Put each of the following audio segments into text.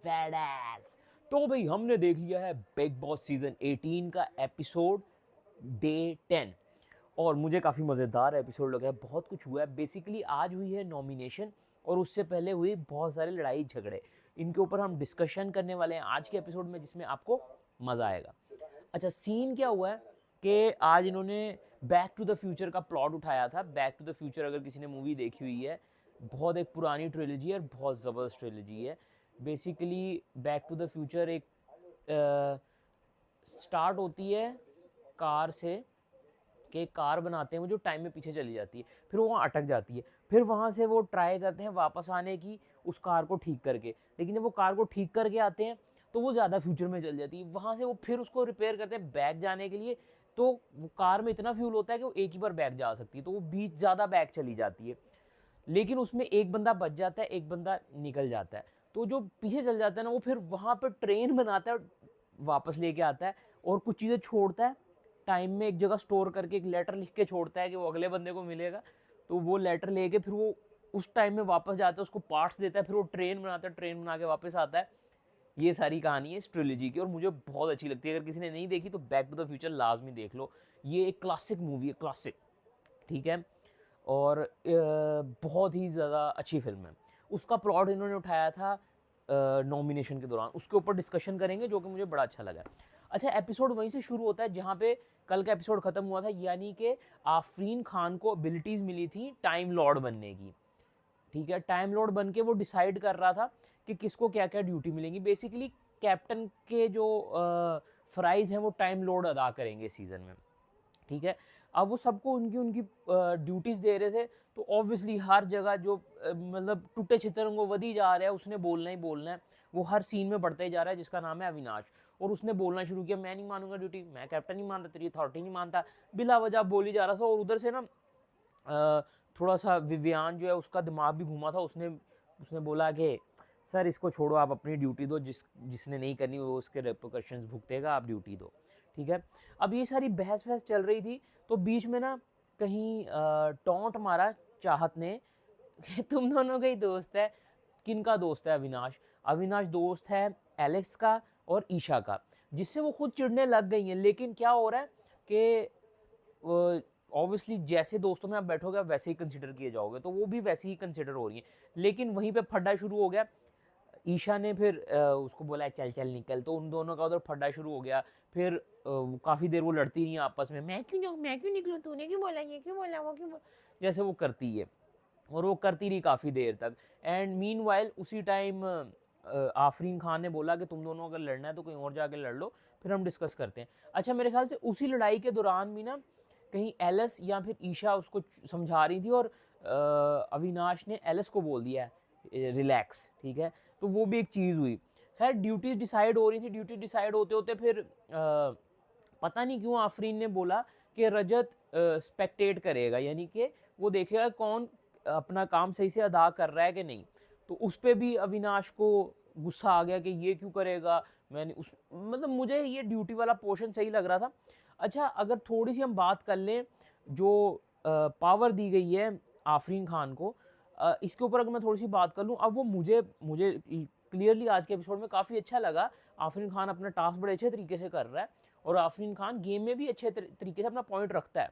Fat S. तो भाई हमने देख लिया है बिग बॉस सीजन 18 का एपिसोड डे 10 और मुझे काफ़ी मज़ेदार एपिसोड लगा है। बहुत कुछ हुआ है। बेसिकली आज हुई है नॉमिनेशन और उससे पहले हुई बहुत सारे लड़ाई झगड़े। इनके ऊपर हम डिस्कशन करने वाले हैं आज के एपिसोड में, जिसमें आपको मज़ा आएगा। अच्छा, सीन क्या हुआ है कि आज इन्होंने बैक टू द फ्यूचर का प्लॉट उठाया था। बैक टू द फ्यूचर अगर किसी ने मूवी देखी हुई है, बहुत एक पुरानी ट्रिलॉजी है और बहुत ज़बरदस्त ट्रिलॉजी है। Basically back to the future एक स्टार्ट होती है कार से, कि कार बनाते हैं वो जो टाइम में पीछे चली जाती है, फिर वो वहाँ अटक जाती है, फिर वहाँ से वो ट्राई करते हैं वापस आने की उस कार को ठीक करके। लेकिन जब वो कार को ठीक करके आते हैं तो वो ज़्यादा फ्यूचर में चल जाती है। वहाँ से वो फिर उसको रिपेयर करते हैं बैक जाने के लिए, तो वो कार में इतना फ्यूल होता है कि वो एक ही बार बैक जा सकती है, तो वो बीच ज़्यादा बैक चली जाती है। लेकिन उसमें एक बंदा बच जाता है, एक बंदा निकल जाता है। तो जो पीछे चल जाता है ना, वो फिर वहाँ पर ट्रेन बनाता है, वापस लेके आता है और कुछ चीज़ें छोड़ता है टाइम में, एक जगह स्टोर करके एक लेटर लिख के छोड़ता है कि वो अगले बंदे को मिलेगा। तो वो लेटर लेके फिर वो उस टाइम में वापस जाता है, उसको पार्ट्स देता है, फिर वो ट्रेन बनाता है, ट्रेन बना के वापस आता है। ये सारी कहानी है इस ट्रिलॉजी की और मुझे बहुत अच्छी लगती है। अगर किसी ने नहीं देखी तो बैक टू द फ्यूचर लाजमी देख लो। ये एक क्लासिक मूवी है, क्लासिक, ठीक है। और बहुत ही ज़्यादा अच्छी फिल्म है। उसका प्लॉट इन्होंने उठाया था नॉमिनेशन के दौरान, उसके ऊपर डिस्कशन करेंगे, जो कि मुझे बड़ा अच्छा लगा। अच्छा, एपिसोड वहीं से शुरू होता है जहाँ पे कल का एपिसोड ख़त्म हुआ था, यानी कि आफरीन खान को एबिलिटीज़ मिली थी टाइम लॉर्ड बनने की। ठीक है, टाइम लॉर्ड बन के वो डिसाइड कर रहा था कि किसको क्या क्या ड्यूटी मिलेंगी। बेसिकली कैप्टन के जो फ्राइज हैं वो टाइम लॉर्ड अदा करेंगे सीज़न में, ठीक है। अब वो सबको उनकी उनकी ड्यूटीज़ दे रहे थे, तो ऑब्वियसली हर जगह जो मतलब टूटे छितर वो वधी जा रहा है, उसने बोलना ही बोलना है। वो हर सीन में बढ़ता ही जा रहा है, जिसका नाम है अविनाश। और उसने बोलना शुरू किया, मैं नहीं मानूंगा ड्यूटी, मैं कैप्टन नहीं मानता, तेरी अथॉरिटी नहीं मानता, बिला वजह बोली जा रहा था। और उधर से ना थोड़ा सा विवियान जो है उसका दिमाग भी घूमा था। उसने उसने बोला कि सर इसको छोड़ो, आप अपनी ड्यूटी दो, जिसने नहीं करनी वो उसके रेपोकशंस भुगतेगा, आप ड्यूटी दो, ठीक है। अब ये सारी बहस वहस चल रही थी, तो बीच में ना कहीं टोंट मारा चाहत ने कि तुम दोनों का ही दोस्त है। किनका दोस्त है? अविनाश। अविनाश दोस्त है एलेक्स का और ईशा का, जिससे वो खुद चिढ़ने लग गई हैं। लेकिन क्या हो रहा है कि ऑब्वियसली जैसे दोस्तों में आप बैठोगे आप वैसे ही कंसिडर किए जाओगे, तो वो भी वैसे ही कंसिडर हो रही हैं। लेकिन वहीं पे फड्डा शुरू हो गया। ईशा ने फिर उसको बोला चल चल निकल, तो उन दोनों का उधर फड्डा शुरू हो गया। फिर काफ़ी देर वो लड़ती रही आपस में, मैं क्यों निकलूँ, तूने क्यों बोला, ये क्यों बोला, वो क्यों बोला, जैसे वो करती है। और वो करती रही काफ़ी देर तक। एंड मीन वाइल उसी टाइम आफरीन खान ने बोला कि तुम दोनों अगर लड़ना है तो कहीं और जाके लड़ लो, फिर हम डिस्कस करते हैं। अच्छा, मेरे ख्याल से उसी लड़ाई के दौरान भी ना कहीं एलिस या फिर ईशा उसको समझा रही थी, और अविनाश ने एलिस को बोल दिया रिलैक्स, ठीक है। तो वो भी एक चीज़ हुई। खैर ड्यूटीज डिसाइड हो रही थी। ड्यूटी डिसाइड होते होते फिर पता नहीं क्यों आफरीन ने बोला कि रजत स्पेक्टेट करेगा, यानी कि वो देखेगा कौन अपना काम सही से अदा कर रहा है कि नहीं। तो उस पर भी अविनाश को गुस्सा आ गया कि ये क्यों करेगा। मैंने उस मतलब मुझे ये ड्यूटी वाला पोर्शन सही लग रहा था। अच्छा, अगर थोड़ी सी हम बात कर लें जो पावर दी गई है आफरीन खान को, इसके ऊपर अगर मैं थोड़ी सी बात कर लूँ, अब वो मुझे मुझे क्लियरली आज के एपिसोड में काफ़ी अच्छा लगा। आफरीन खान अपना टास्क बड़े अच्छे तरीके से कर रहा है और आफरीन खान गेम में भी अच्छे तरीके से अपना पॉइंट रखता है।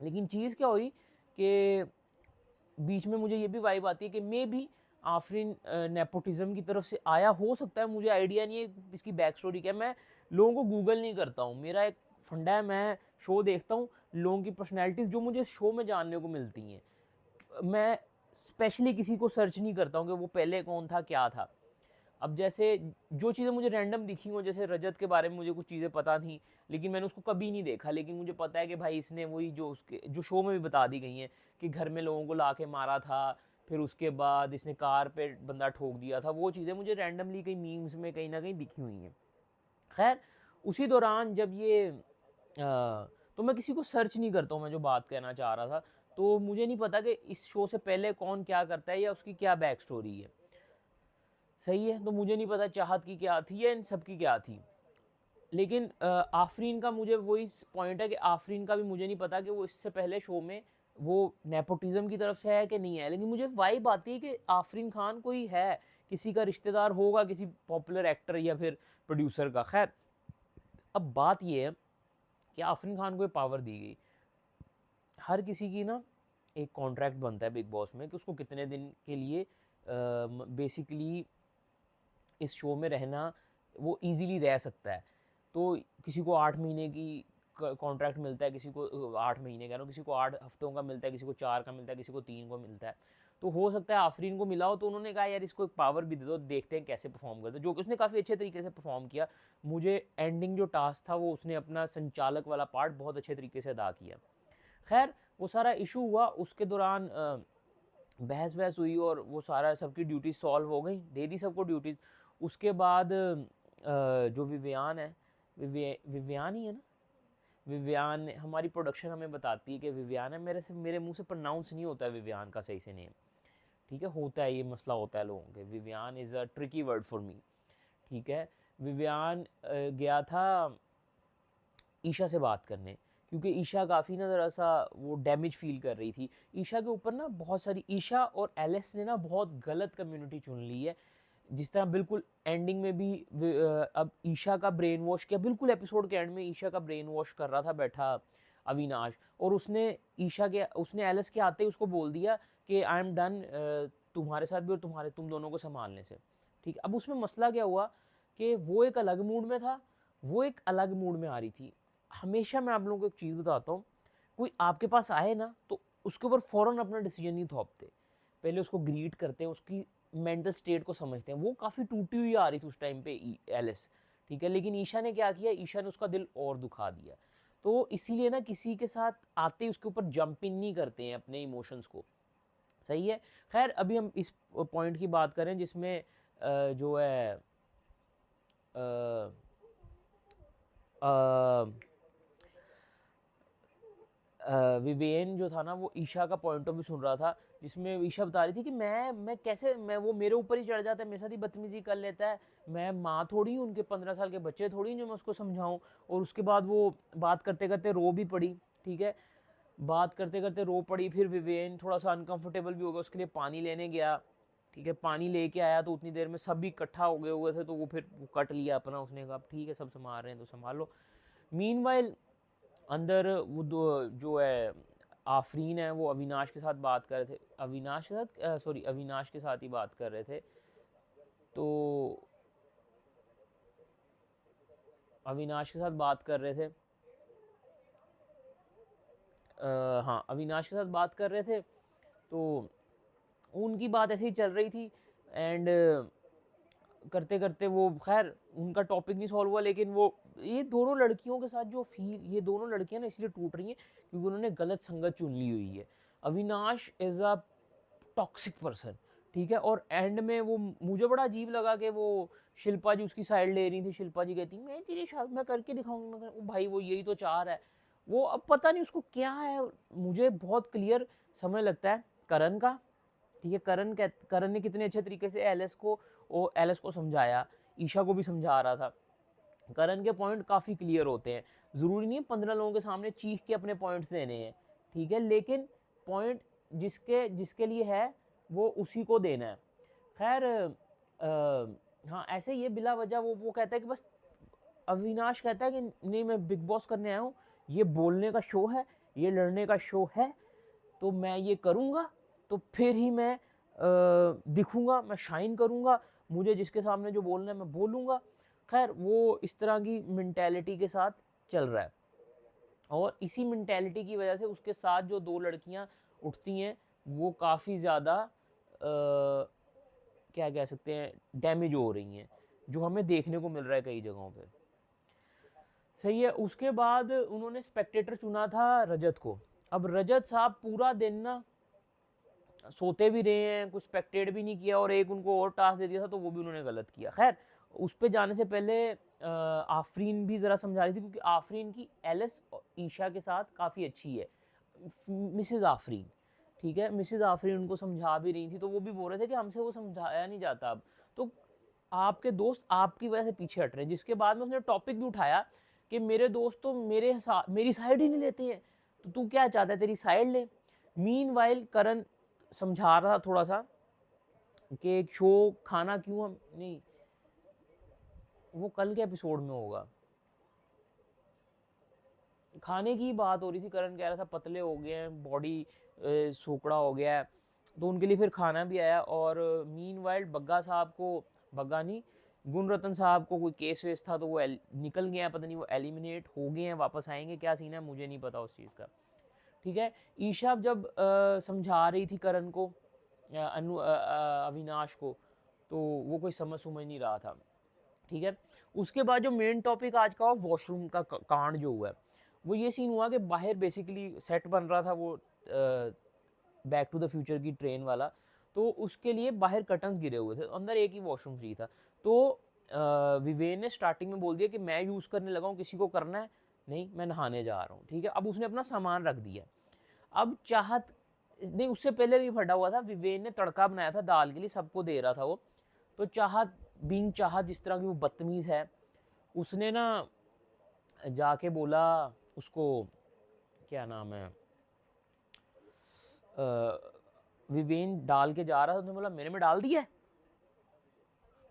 लेकिन चीज़ क्या हुई कि बीच में मुझे ये भी वाइब आती है कि मे भी आफरीन नेपोटिज्म की तरफ से आया हो सकता है। मुझे आइडिया नहीं है इसकी बैक स्टोरी क्या है। मैं लोगों को गूगल नहीं करता हूँ, मेरा एक फंडा है, मैं शो देखता हूँ, लोगों की पर्सनैलिटीज़ जो मुझे शो में जानने को मिलती हैं, मैं स्पेशली किसी को सर्च नहीं करता हूँ कि वो पहले कौन था क्या था। अब जैसे जो चीज़ें मुझे रैंडम दिखी हों, जैसे रजत के बारे में मुझे कुछ चीज़ें पता थी, लेकिन मैंने उसको कभी नहीं देखा, लेकिन मुझे पता है कि भाई इसने वही जो उसके जो शो में भी बता दी गई हैं कि घर में लोगों को ला के मारा था, फिर उसके बाद इसने कार पे बंदा ठोक दिया था। वो चीज़ें मुझे रैंडमली कहीं मीम्स में कहीं ना कहीं दिखी हुई हैं। खैर उसी दौरान जब ये तो मैं किसी को सर्च नहीं करता हूँ, मैं जो बात कहना चाह रहा था। तो मुझे नहीं पता कि इस शो से पहले कौन क्या करता है या उसकी क्या बैक स्टोरी है, सही है। तो मुझे नहीं पता चाहत की क्या थी या इन सब की क्या थी। लेकिन आफरीन का मुझे वही पॉइंट है कि आफरीन का भी मुझे नहीं पता कि वो इससे पहले शो में वो नेपोटिज्म की तरफ से है कि नहीं है। लेकिन मुझे वाइब आती है कि आफरीन खान कोई है, किसी का रिश्तेदार होगा, किसी पॉपुलर एक्टर या फिर प्रोड्यूसर का। खैर, अब बात ये है कि आफरीन खान को ये पावर दी गई। हर किसी की ना एक कॉन्ट्रैक्ट बनता है बिग बॉस में कि उसको कितने दिन के लिए बेसिकली इस शो में रहना, वो इजीली रह सकता है। तो किसी को 8 महीने की कॉन्ट्रैक्ट मिलता है, किसी को 8 महीने कह रहा हूँ, किसी को 8 हफ्तों का मिलता है, किसी को 4 का मिलता है, किसी को 3 को मिलता है। तो हो सकता है आफरीन को मिला हो, तो उन्होंने कहा यार इसको एक पावर भी दे दो, देखते हैं कैसे परफॉर्म करते, जो कि उसने काफ़ी अच्छे तरीके से परफॉर्म किया। मुझे एंडिंग जो टास्क था वो उसने अपना संचालक वाला पार्ट बहुत अच्छे तरीके से अदा किया। खैर, वो सारा इशू हुआ, उसके दौरान बहस वहस हुई और वो सारा सबकी ड्यूटीज सॉल्व हो गई, दे दी सबको ड्यूटीज। उसके बाद जो विवियान है, विवियान ही है ना, विवियान, हमारी प्रोडक्शन हमें बताती है कि विवियान है, मेरे मुंह से प्रोनाउंस नहीं होता है विवियान का सही से नेम, ठीक है, होता है, ये मसला होता है लोगों के। Vivian is a tricky word for me, ठीक है। विवियान गया था ईशा से बात करने, क्योंकि ईशा काफ़ी ना ज़रा सा वो डैमेज फील कर रही थी। ईशा के ऊपर ना बहुत सारी, ईशा और एलिस ने ना बहुत गलत कम्युनिटी चुन ली है। जिस तरह बिल्कुल एंडिंग में भी अब ईशा का ब्रेन वॉश किया, बिल्कुल एपिसोड के एंड में ईशा का ब्रेन वॉश कर रहा था बैठा अविनाश, और उसने एलिस के आते ही उसको बोल दिया कि आई एम डन तुम्हारे साथ भी और तुम दोनों को संभालने से, ठीक है। अब उसमें मसला क्या हुआ कि वो एक अलग मूड में था, वो एक अलग मूड में आ रही थी। हमेशा मैं आप लोगों को एक चीज़ बताता हूँ, कोई आपके पास आए ना तो उसके ऊपर फ़ौरन अपना डिसीजन नहीं थोपते, पहले उसको ग्रीट करते हैं, उसकी मेंटल स्टेट को समझते हैं। वो काफ़ी टूटी हुई आ रही थी उस टाइम पे एलिस, ठीक है, लेकिन ईशा ने क्या किया, ईशा ने उसका दिल और दुखा दिया। तो इसीलिए ना किसी के साथ आते ही उसके ऊपर जंपिंग नहीं करते हैं अपने इमोशंस को, सही है। खैर, अभी हम इस पॉइंट की बात करें जिसमें जो है विवेन जो था ना, वो ईशा का पॉइंट ऑफ व्यू सुन रहा था, जिसमें ईशा बता रही थी कि मैं कैसे, मैं वो मेरे ऊपर ही चढ़ जाता है, मेरे साथ ही बदतमीजी कर लेता है, मैं माँ थोड़ी हूँ, उनके 15 साल के बच्चे थोड़ी जो मैं उसको समझाऊँ। और उसके बाद वो बात करते करते रो भी पड़ी, ठीक है, बात करते करते रो पड़ी। फिर विवेन थोड़ा सा अनकंफर्टेबल भी हो गया, उसके लिए पानी लेने गया, ठीक है, पानी लेके आया तो उतनी देर में सब इकट्ठा हो गए हुए थे, तो वो फिर वो कट लिया अपना, उसने कहा ठीक है सब संभाल रहे हैं तो संभाल लो। मीनवाइल अंदर वो जो है आफरीन है, वो अविनाश के साथ बात कर रहे थे, अविनाश के साथ सॉरी अविनाश के साथ ही बात कर रहे थे। तो अविनाश के साथ बात कर रहे थे, हाँ अविनाश के साथ बात कर रहे थे, तो उनकी बात ऐसे ही चल रही थी। एंड करते करते वो, खैर उनका टॉपिक नहीं सॉल्व हुआ, लेकिन वो ये दोनों लड़कियों के साथ जो फील, ये दोनों लड़कियां ना इसलिए टूट रही हैं क्योंकि उन्होंने गलत संगत चुन ली हुई है। Avinash is a toxic person, ठीक है। और एंड में वो, मुझे बड़ा अजीब लगा कि वो शिल्पा जी उसकी साइड ले रही थी। शिल्पा जी कहती मैं तेरी शादी मैं करके दिखाऊंगी, मैं ओ भाई वो यही तो चाह रहा है वो, अब पता नहीं उसको क्या है। मुझे बहुत क्लियर समझ लगता है करण का, ठीक है, करण ने कितने अच्छे तरीके से एलिस को समझाया, ईशा को भी समझा रहा था। करण के पॉइंट काफ़ी क्लियर होते हैं, ज़रूरी नहीं है 15 लोगों के सामने चीख के अपने पॉइंट्स देने हैं, ठीक है, लेकिन पॉइंट जिसके जिसके लिए है वो उसी को देना है। खैर हाँ ऐसे ही है, बिला वजह वो कहता है कि बस, अविनाश कहता है कि नहीं मैं बिग बॉस करने आया हूँ, ये बोलने का शो है, ये लड़ने का शो है, तो मैं ये करूँगा तो फिर ही मैं दिखूँगा, मैं शाइन करूँगा, मुझे जिसके सामने जो बोलना है मैं बोलूँगा। खैर वो इस तरह की मेंटेलिटी के साथ चल रहा है, और इसी मेंटेलिटी की वजह से उसके साथ जो 2 लड़कियां उठती हैं वो काफ़ी ज़्यादा क्या कह सकते हैं, डैमेज हो रही हैं, जो हमें देखने को मिल रहा है कई जगहों पे, सही है। उसके बाद उन्होंने स्पेक्टेटर चुना था रजत को। अब रजत साहब पूरा दिन ना सोते भी रहे हैं, कुछ स्पेक्टेट भी नहीं किया, और एक उनको और टास्क दे दिया था तो वो भी उन्होंने गलत किया। खैर उस पर जाने से पहले आफरीन भी ज़रा समझा रही थी, क्योंकि आफरीन की एलिस और ईशा के साथ काफ़ी अच्छी है, मिसेज आफरीन, ठीक है, मिसेज आफरीन उनको समझा भी रही थी, तो वो भी बोल रहे थे कि हमसे वो समझाया नहीं जाता अब, तो आपके दोस्त आपकी वजह से पीछे हट रहे हैं। जिसके बाद में उसने टॉपिक भी उठाया कि मेरे दोस्त तो मेरी साइड ही नहीं लेते हैं, तो तू क्या चाहता है तेरी साइड ले। मीनवाइल करण समझा रहा थोड़ा सा कि एक शो खाना क्यों हम नहीं, वो कल के एपिसोड में होगा, खाने की बात हो रही थी, करण कह रहा था पतले हो गए हैं, बॉडी सोकड़ा हो गया है, तो उनके लिए फिर खाना भी आया। और मीनवाइल बग्गा साहब को, बग्गा नहीं, गुणरत्न साहब को कोई केस वेस था तो वो निकल गए हैं, पता नहीं वो एलिमिनेट हो गए हैं, वापस आएंगे, क्या सीन है मुझे नहीं पता उस चीज़ का। ठीक है, ईशा जब समझा रही थी करण को, अविनाश को, तो वो कोई समझ नहीं रहा था। ठीक है, उसके बाद जो मेन टॉपिक आज का वॉशरूम का कांड जो हुआ है, वो ये सीन हुआ कि बाहर बेसिकली सेट बन रहा था वो बैक टू द फ्यूचर की ट्रेन वाला, तो उसके लिए बाहर कर्टन्स गिरे हुए थे, अंदर एक ही वॉशरूम फ्री था। तो विवेन ने स्टार्टिंग में बोल दिया कि मैं यूज़ करने लगा हूँ, किसी को करना है नहीं, मैं नहाने जा रहा हूँ। ठीक है, अब उसने अपना सामान रख दिया। अब चाहत नहीं, उससे पहले भी फटा हुआ था, विवेन ने तड़का बनाया था दाल के लिए, सबको दे रहा था वो। तो चाहत बीन चाहत जिस तरह की वो बदतमीज़ है, उसने ना जाके बोला उसको, क्या नाम है, विवेन डाल के जा रहा था, उसने बोला मेरे में डाल दिया है।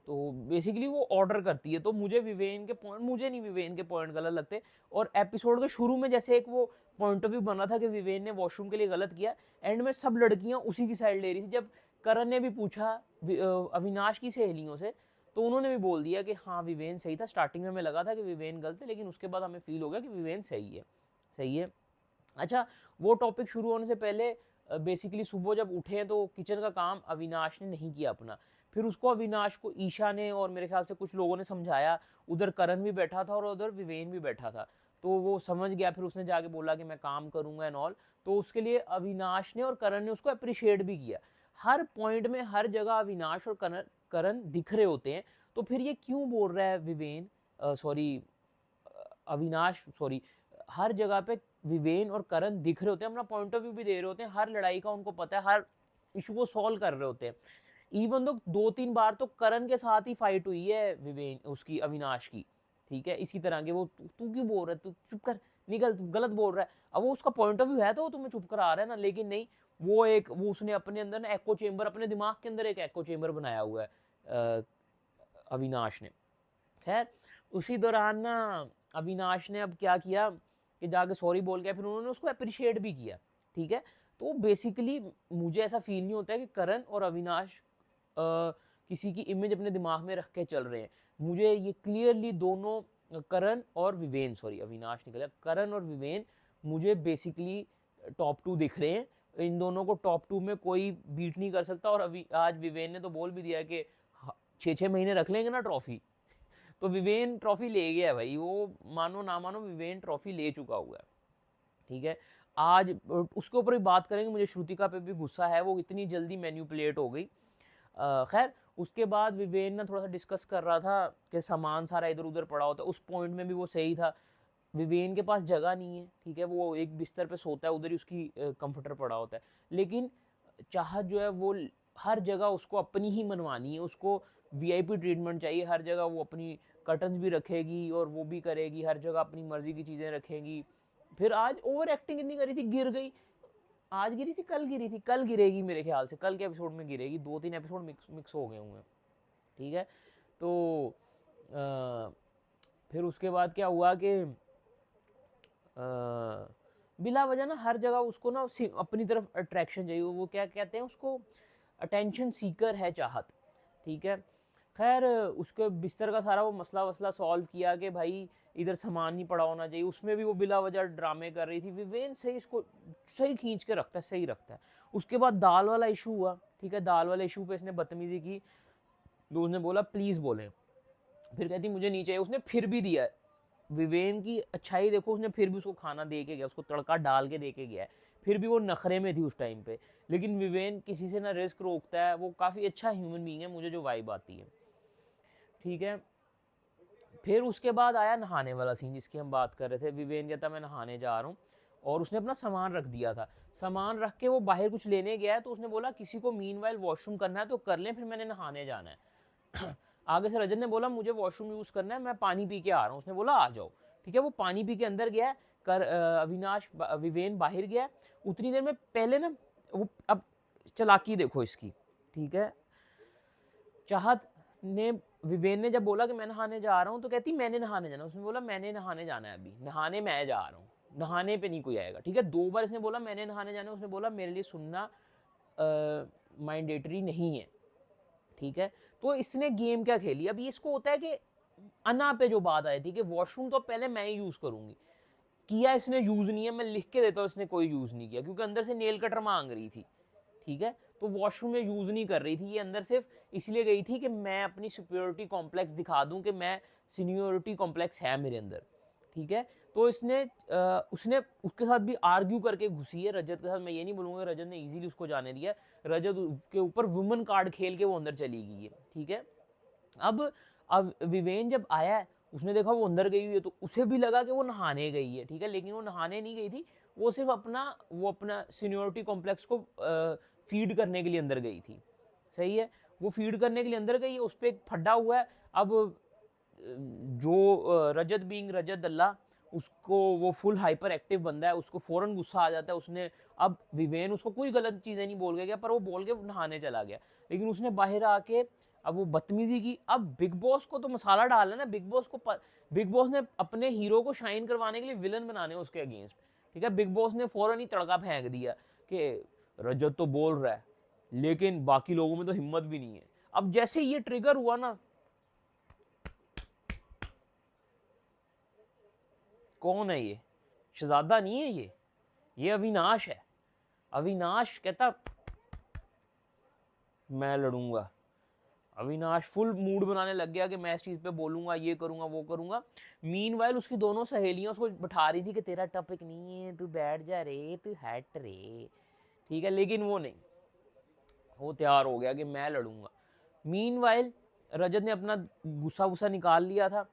तो बेसिकली वो ऑर्डर करती है। तो मुझे विवेन के पॉइंट, मुझे नहीं विवेन के पॉइंट गलत लगते। और एपिसोड के शुरू में जैसे एक वो पॉइंट ऑफ व्यू बना था कि विवेन ने वॉशरूम के लिए गलत किया, एंड में सब लड़कियां उसी की साइड ले रही थी। जब करण ने भी पूछा अविनाश की सहेलियों से, तो उन्होंने भी बोल दिया कि हाँ विवेन सही था, स्टार्टिंग में हमें लगा था कि विवेन गलत है, लेकिन उसके बाद हमें फील हो गया कि विवेन सही है, सही है। अच्छा, वो टॉपिक शुरू होने से पहले बेसिकली सुबह जब उठे हैं तो किचन का काम अविनाश ने नहीं किया अपना, फिर उसको अविनाश को ईशा ने और मेरे ख्याल से कुछ लोगों ने समझाया, उधर करण भी बैठा था और उधर विवेन भी बैठा था, तो वो समझ गया, फिर उसने जाके बोला कि मैं काम करूंगा एंड ऑल। तो उसके लिए अविनाश ने और करण ने उसको अप्रिशिएट भी किया। हर पॉइंट में हर जगह अविनाश और करण दिख रहे होते हैं, तो फिर ये क्यों बोल रहा है विवेन, सॉरी अविनाश, सॉरी, हर जगह पे विवेन और करण दिख रहे होते हैं, अपना पॉइंट ऑफ व्यू भी दे रहे होते हैं, हर लड़ाई का उनको पता है, हर इशू को सॉल्व कर रहे होते हैं। इवन तो 2-3 बार तो करण के साथ ही फाइट हुई है विवेन उसकी अविनाश की। ठीक है, इसी तरह के वो तू क्यों बोल रहा है, तू चुप कर, निकल, तू गलत बोल रहा है। अब वो उसका पॉइंट ऑफ व्यू है तो वो तुम्हें चुप करा रहा है ना, लेकिन नहीं, वो उसने अपने अंदर ना एको चेम्बर, अपने दिमाग के अंदर एक एको चेम्बर बनाया हुआ है अविनाश ने। खैर, उसी दौरान ना अविनाश ने अब क्या किया कि जाके सॉरी बोल गया, फिर उन्होंने उसको अप्रिशिएट भी किया। ठीक है, तो बेसिकली मुझे ऐसा फील नहीं होता है कि करण और अविनाश किसी की इमेज अपने दिमाग में रख के चल रहे हैं। मुझे ये क्लियरली दोनों, करण और विवेन, सॉरी अविनाश निकला, करण और विवेन मुझे बेसिकली टॉप 2 दिख रहे हैं। इन दोनों को टॉप 2 में कोई बीट नहीं कर सकता। और अभी आज विवेन ने तो बोल भी दिया कि 6-6 महीने रख लेंगे ना ट्रॉफी, तो विवेन ट्रॉफी ले गया भाई, वो मानो ना मानो विवेन ट्रॉफी ले चुका हुआ है। ठीक है, आज उसके ऊपर भी बात करेंगे, मुझे श्रुतिका पे भी गुस्सा है, वो इतनी जल्दी मैन्युपुलेट हो गई। खैर, उसके बाद विवेन ना थोड़ा सा डिस्कस कर रहा था कि सामान सारा इधर उधर पड़ा होता है, उस पॉइंट में भी वो सही था। विवेन के पास जगह नहीं है, ठीक है, वो एक बिस्तर पे सोता है, उधर ही उसकी कंफर्टर पड़ा होता है, लेकिन चाहत जो है वो हर जगह उसको अपनी ही मनवानी है, उसको वीआईपी ट्रीटमेंट चाहिए, हर जगह वो अपनी कर्टन्स भी रखेगी और वो भी करेगी, हर जगह अपनी मर्जी की चीज़ें रखेगी। फिर आज ओवर एक्टिंग इतनी करी थी, गिर गई, आज गिरी थी, कल गिरी थी, कल गिरेगी मेरे ख्याल से, कल के एपिसोड में गिरेगी, 2-3 एपिसोड मिक्स हो गए हुए। ठीक है, तो फिर उसके बाद क्या हुआ कि बिला वजह ना हर जगह उसको ना अपनी तरफ अट्रैक्शन चाहिए, वो क्या कहते हैं उसको, अटेंशन सीकर है चाहत। ठीक है, खैर उसके बिस्तर का सारा वो मसला वसला सॉल्व किया कि भाई इधर सामान नहीं पड़ा होना चाहिए, उसमें भी वो बिला वजह ड्रामे कर रही थी। विवेन सही इसको सही खींच के रखता है, सही रखता है। उसके बाद दाल वाला इशू हुआ। ठीक है, दाल वाले इशू पे इसने बदतमीजी की, तो उसने बोला प्लीज़ बोले, फिर कहती मुझे नहीं चाहिए, उसने फिर भी दिया। विवेन की अच्छाई देखो, उसने फिर भी उसको खाना दे के गया, उसको तड़का डाल के दे के गया है, फिर भी वो नखरे में थी उस टाइम पे। लेकिन विवेन किसी से ना रिस्क रोकता है, वो काफ़ी अच्छा ह्यूमन बीइंग है, मुझे जो वाइब आती है। ठीक है, फिर उसके बाद आया नहाने वाला सीन जिसकी हम बात कर रहे थे। विवेन कहता मैं नहाने जा रहा हूँ, और उसने अपना सामान रख दिया था, सामान रख के वो बाहर कुछ लेने गया है, तो उसने बोला किसी को मीनवाइल वॉशरूम करना है तो कर लें, फिर मैंने नहाने जाना है। आगे से रजत ने बोला मुझे वॉशरूम यूज़ करना है, मैं पानी पी के आ रहा हूँ, उसने बोला आ जाओ। ठीक है, वो पानी पी के अंदर गया, कर अविनाश विवेन बाहर गया, उतनी देर में पहले ना वो, अब चालाकी देखो इसकी। ठीक है, चाहत ने, विवेन ने जब बोला कि मैं नहाने जा रहा हूँ, तो कहती मैंने नहाने जाना। उसने बोला मैंने नहाने जाना है, अभी नहाने मैं जा रहा हूँ, नहाने पे नहीं कोई आएगा। ठीक है, 2 बार इसने बोला मैंने नहाने जाना है, उसने बोला मेरे लिए सुनना मैंडेटरी नहीं है। ठीक है, तो इसने गेम क्या खेली, अभी इसको होता है कि अना पे जो बात आई थी कि वॉशरूम तो पहले मैं ही यूज करूंगी, किया इसने यूज नहीं है, मैं लिख के देता हूँ इसने कोई यूज नहीं किया, क्योंकि अंदर से नेल कटर मांग रही थी। ठीक है, तो वॉशरूम में यूज नहीं कर रही थी, ये अंदर सिर्फ इसलिए गई थी कि मैं अपनी सुपीरियोरिटी कॉम्प्लेक्स दिखा दूं कि मैं सीनियोरिटी कॉम्प्लेक्स है मेरे अंदर। ठीक है, तो इसने उसने उसके साथ भी आर्ग्यू करके घुसी है रजत के साथ। मैं ये नहीं बोलूंगा रजत ने इजीली उसको जाने दिया, रजत के ऊपर वुमन कार्ड खेल के वो अंदर चली गई है। ठीक है, अब विवेन जब आया है, उसने देखा वो अंदर गई हुई है, तो उसे भी लगा कि वो नहाने गई है। ठीक है, लेकिन वो नहाने नहीं गई थी, वो सिर्फ अपना सीनियोरिटी कॉम्प्लेक्स को फीड करने के लिए अंदर गई थी। सही है, वो फीड करने के लिए अंदर गई है, उस पर एक फड्डा हुआ है। अब जो रजत बीइंग रजत दल्ला, उसको वो फुल हाइपर एक्टिव बंदा है, उसको फौरन गुस्सा आ जाता है। उसने अब विवेन उसको कोई गलत चीज़ें नहीं बोल के गया, पर वो बोल के नहाने चला गया। लेकिन उसने बाहर आके अब वो बदतमीजी की। अब बिग बॉस को तो मसाला डालना ना, बिग बॉस ने अपने हीरो को शाइन करवाने के लिए विलन बनाने उसके अगेंस्ट। ठीक है, बिग बॉस ने फौरन ही तड़का फेंक दिया कि रजत तो बोल रहा है, लेकिन बाकी लोगों में तो हिम्मत भी नहीं है। अब जैसे ये ट्रिगर हुआ ना, कौन है ये, शहजादा नहीं है ये अविनाश है। अविनाश कहता मैं लड़ूंगा। अविनाश फुल मूड बनाने लग गया कि मैं इस चीज़ पे बोलूंगा, ये करूंगा, वो करूंगा। मीनवाइल उसकी दोनों सहेलियां उसको बैठा रही थी कि तेरा टॉपिक नहीं है, तू बैठ जा रे, तू हट रे। ठीक है, लेकिन वो नहीं, वो तैयार हो गया कि मैं लड़ूंगा। मीनवाइल रजत ने अपना गुस्सा वुस्सा निकाल लिया था।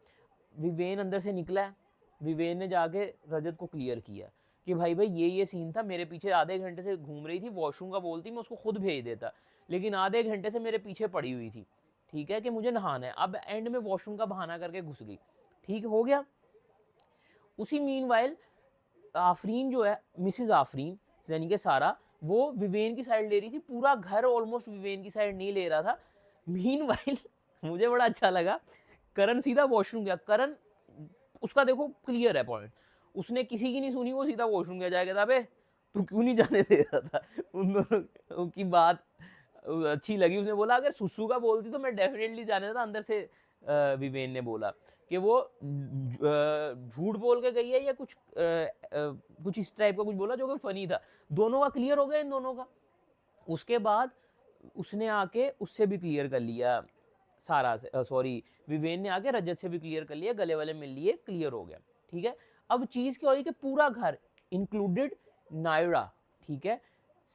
विवेन अंदर से निकला है, विवेन ने जाके रजत को क्लियर किया कि भाई भाई ये सीन था, मेरे पीछे आधे घंटे से घूम रही थी, वॉशरूम का बोलती मैं उसको खुद भेज देता, लेकिन आधे घंटे से मेरे पीछे पड़ी हुई थी। ठीक है, कि मुझे नहाना है, अब एंड में वॉशरूम का बहाना करके घुस गई। ठीक हो गया। उसी मीनवाइल आफरीन जो है, मिसिज आफरीन यानी कि सारा, वो विवेन की साइड ले रही थी। पूरा घर ऑलमोस्ट विवेन की साइड नहीं ले रहा था। मीनवाइल मुझे बड़ा अच्छा लगा, करण सीधा वॉशरूम गया। करण, उसका देखो क्लियर है पॉइंट, उसने किसी की नहीं सुनी, वो सीधा वॉशरूम गया। जाएगा था बे, तू क्यों नहीं जाने दे रहा था। उन दोनों की बात अच्छी लगी। उसने बोला अगर सुसु का बोलती तो मैं डेफिनेटली जाने देता। अंदर से विवेन ने बोला कि वो झूठ बोल के गई है या कुछ इस टाइप का कुछ बोला जो कि फनी था। दोनों का क्लियर हो गया इन दोनों का। उसके बाद उसने आके उससे भी क्लियर कर लिया, सारा से सॉरी विवेन ने आके रजत से भी क्लियर कर लिया, गले वाले मिल लिए, क्लियर हो गया। ठीक है, अब चीज क्या हुई कि पूरा घर इंक्लूडेड नायरा, ठीक है,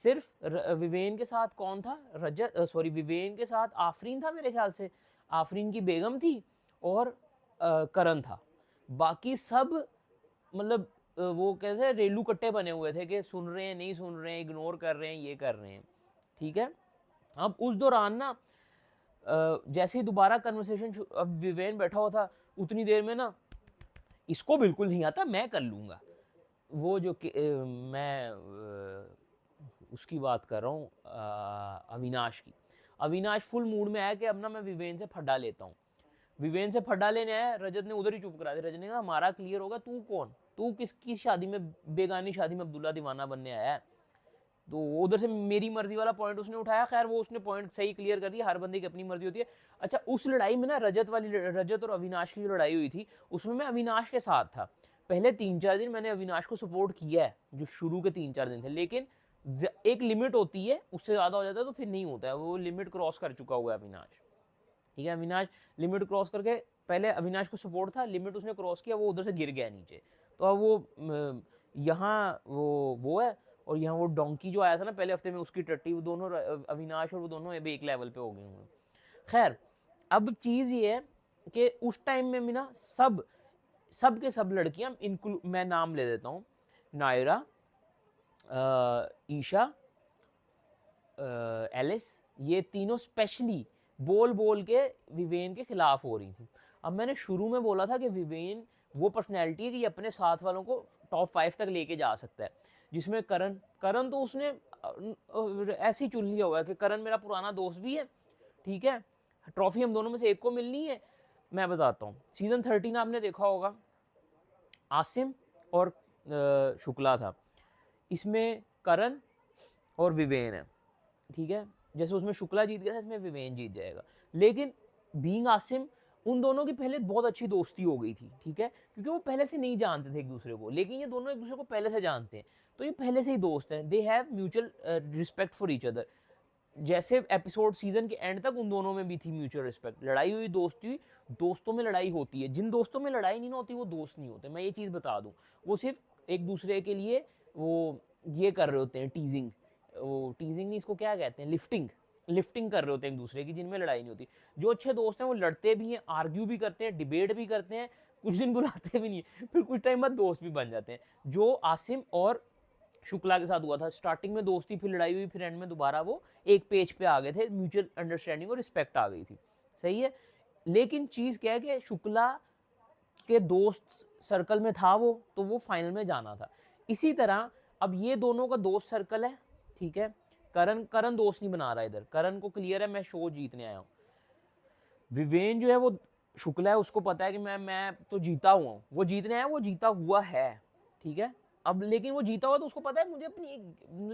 सिर्फ विवेन के साथ कौन था, रजत सॉरी विवेन के साथ आफरीन था मेरे ख्याल से, आफरीन की बेगम थी और करण था। बाकी सब मतलब वो कहते हैं रेलू कट्टे बने हुए थे कि सुन रहे हैं, नहीं सुन रहे हैं, इग्नोर कर रहे हैं, ये कर रहे हैं। ठीक है, अब उस दौरान ना जैसे ही दोबारा कन्वर्सेशन, अब विवेन बैठा हुआ था, उतनी देर में ना इसको बिल्कुल नहीं आता, मैं कर लूंगा। वो जो मैं उसकी बात कर रहा हूँ, अविनाश की। अविनाश फुल मूड में आया कि अब ना मैं विवेन से फड्डा लेता हूँ। विवेन से फड्डा लेने आया, रजत ने उधर ही चुप करा दिया। रजत ने कहा हमारा क्लियर होगा, तू कौन, तू किसकी शादी में, बेगानी शादी में अब्दुल्ला दीवाना बनने आया है। तो उधर से मेरी मर्जी वाला पॉइंट उसने उठाया। खैर वो उसने पॉइंट सही क्लियर कर दिया, हर बंदे की अपनी मर्जी होती है। अच्छा, उस लड़ाई में ना रजत और अविनाश की जो लड़ाई हुई थी, उसमें मैं अविनाश के साथ था। पहले 3-4 दिन मैंने अविनाश को सपोर्ट किया है, जो शुरू के 3-4 दिन थे, लेकिन एक लिमिट होती है, उससे ज्यादा हो जाता है तो फिर नहीं होता है। वो लिमिट क्रॉस कर चुका हुआ है अविनाश। ठीक है, अविनाश लिमिट क्रॉस करके, पहले अविनाश को सपोर्ट था, लिमिट उसने क्रॉस किया, वो उधर से गिर गया नीचे। तो अब वो यहाँ वो है, और यहाँ वो डोंकी जो आया था ना पहले हफ्ते में, उसकी टट्टी, वो दोनों अविनाश और वो दोनों अभी एक लेवल पे हो गए हुए। खैर, अब चीज़ ये है कि उस टाइम में भी ना सब के सब लड़कियां, मैं नाम ले देता हूँ, नायरा, ईशा, एलिस, ये तीनों स्पेशली बोल बोल के विवेन के खिलाफ हो रही थी। अब मैंने शुरू में बोला था कि विवेन वो पर्सनैलिटी है कि अपने साथ वालों को टॉप 5 तक लेके जा सकता है, जिसमें करण तो उसने ऐसे ही चुन लिया हुआ है कि करण मेरा पुराना दोस्त भी है। ठीक है, ट्रॉफी हम दोनों में से एक को मिलनी है। मैं बताता हूँ, सीजन 13 आपने देखा होगा, आसिम और शुक्ला था, इसमें करण और विवेन है, ठीक है। जैसे उसमें शुक्ला जीत गया था, इसमें विवेन जीत जाएगा। लेकिन बीइंग आसिम, उन दोनों की पहले बहुत अच्छी दोस्ती हो गई थी, ठीक है, क्योंकि वो पहले से नहीं जानते थे एक दूसरे को, लेकिन ये दोनों एक दूसरे को पहले से जानते हैं, तो ये पहले से ही दोस्त हैं, they have mutual respect for each other. जैसे एपिसोड सीजन के एंड तक उन दोनों में भी थी म्यूचुअल रिस्पेक्ट, लड़ाई हुई, दोस्ती हुई, दोस्तों में लड़ाई होती है, जिन दोस्तों में लड़ाई नहीं होती वो दोस्त नहीं होते, मैं ये चीज़ बता दूं। वो सिर्फ एक दूसरे के लिए वो ये कर रहे होते हैं, टीजिंग, वो टीजिंग नहीं, इसको क्या कहते हैं, लिफ्टिंग, लिफ्टिंग कर रहे होते हैं एक दूसरे की, जिनमें लड़ाई नहीं होती। जो अच्छे दोस्त हैं वो लड़ते भी हैं, आर्ग्यू भी करते हैं, डिबेट भी करते हैं, कुछ दिन बुलाते भी नहीं, फिर कुछ टाइम बाद दोस्त भी बन जाते हैं। जो आसिम और शुक्ला के साथ हुआ था, स्टार्टिंग में दोस्ती, फिर लड़ाई हुई, फिर एंड में दोबारा वो एक पेज पे आ गए थे, म्यूचुअल अंडरस्टैंडिंग और रिस्पेक्ट आ गई थी, सही है। लेकिन चीज़ क्या है कि शुक्ला के दोस्त सर्कल में था वो, तो वो फाइनल में जाना था। इसी तरह अब ये दोनों का दोस्त सर्कल है, ठीक है। करण दोस्त नहीं बना रहा इधर, करण को क्लियर है मैं शो जीतने आया हूँ। विवेन जो है वो शुक्ला है, उसको पता है कि मैं तो जीता हुआ हूँ, वो जीतने आया, वो जीता हुआ है, ठीक है। अब लेकिन वो जीता हुआ तो उसको पता है मुझे